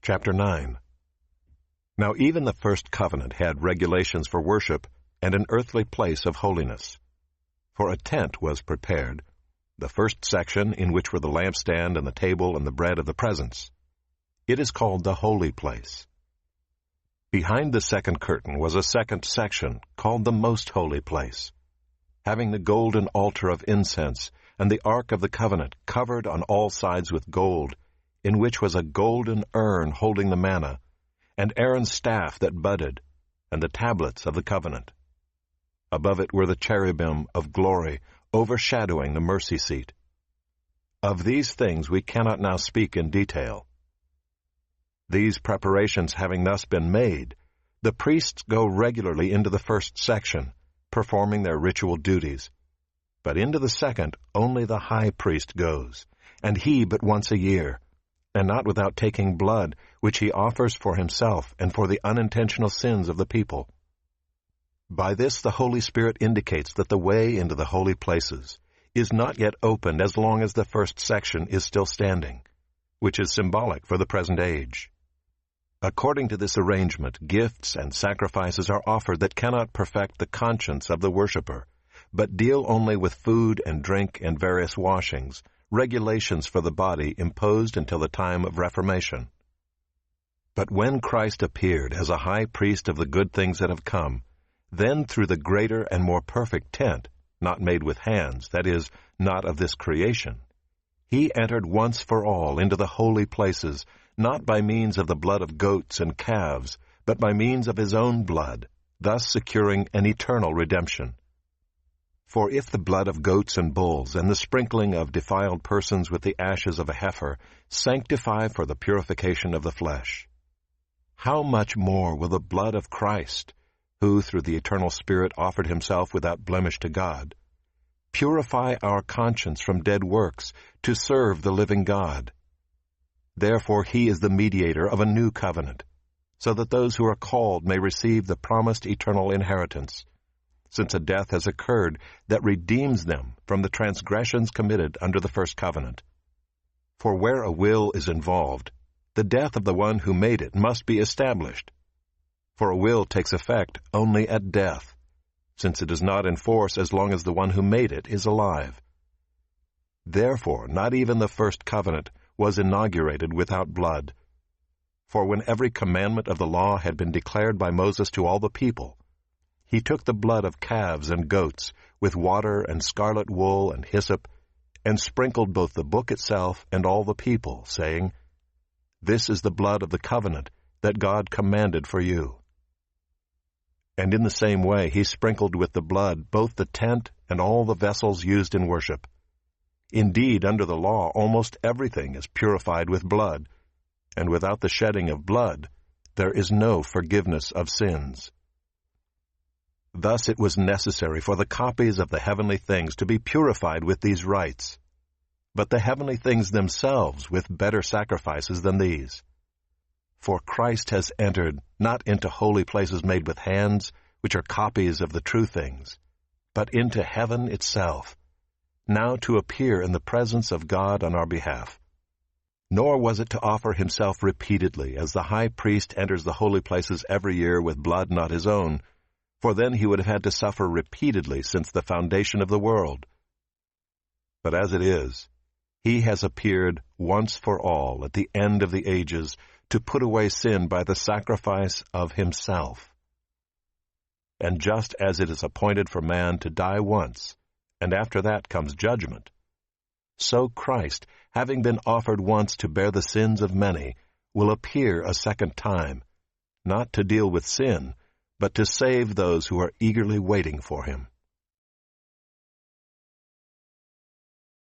Chapter 9. Now even the first covenant had regulations for worship and an earthly place of holiness. For a tent was prepared, the first section in which were the lampstand and the table and the bread of the presence. It is called the holy place. Behind the second curtain was a second section called the most holy place, having the golden altar of incense and the ark of the covenant covered on all sides with gold, in which was a golden urn holding the manna, and Aaron's staff that budded, and the tablets of the covenant. Above it were the cherubim of glory, overshadowing the mercy seat. Of these things we cannot now speak in detail. These preparations having thus been made, the priests go regularly into the first section, performing their ritual duties. But into the second only the high priest goes, and he but once a year, and not without taking blood, which he offers for himself and for the unintentional sins of the people. By this the Holy Spirit indicates that the way into the holy places is not yet opened as long as the first section is still standing, which is symbolic for the present age. According to this arrangement, gifts and sacrifices are offered that cannot perfect the conscience of the worshiper, but deal only with food and drink and various washings, regulations for the body imposed until the time of Reformation. But when Christ appeared as a high priest of the good things that have come, then through the greater and more perfect tent, not made with hands, that is, not of this creation, he entered once for all into the holy places, not by means of the blood of goats and calves, but by means of his own blood, thus securing an eternal redemption. For if the blood of goats and bulls and the sprinkling of defiled persons with the ashes of a heifer sanctify for the purification of the flesh, how much more will the blood of Christ, who through the eternal Spirit offered himself without blemish to God, purify our conscience from dead works to serve the living God? Therefore he is the mediator of a new covenant, so that those who are called may receive the promised eternal inheritance, since a death has occurred that redeems them from the transgressions committed under the first covenant. For where a will is involved, the death of the one who made it must be established. For a will takes effect only at death, since it is not in force as long as the one who made it is alive. Therefore, not even the first covenant was inaugurated without blood. For when every commandment of the law had been declared by Moses to all the people, he took the blood of calves and goats, with water and scarlet wool and hyssop, and sprinkled both the book itself and all the people, saying, "This is the blood of the covenant that God commanded for you." And in the same way he sprinkled with the blood both the tent and all the vessels used in worship. Indeed, under the law almost everything is purified with blood, and without the shedding of blood there is no forgiveness of sins. Thus it was necessary for the copies of the heavenly things to be purified with these rites, but the heavenly things themselves with better sacrifices than these. For Christ has entered not into holy places made with hands, which are copies of the true things, but into heaven itself, now to appear in the presence of God on our behalf. Nor was it to offer himself repeatedly, as the high priest enters the holy places every year with blood not his own, for then he would have had to suffer repeatedly since the foundation of the world. But as it is, he has appeared once for all at the end of the ages to put away sin by the sacrifice of himself. And just as it is appointed for man to die once, and after that comes judgment, so Christ, having been offered once to bear the sins of many, will appear a second time, not to deal with sin, but to save those who are eagerly waiting for him.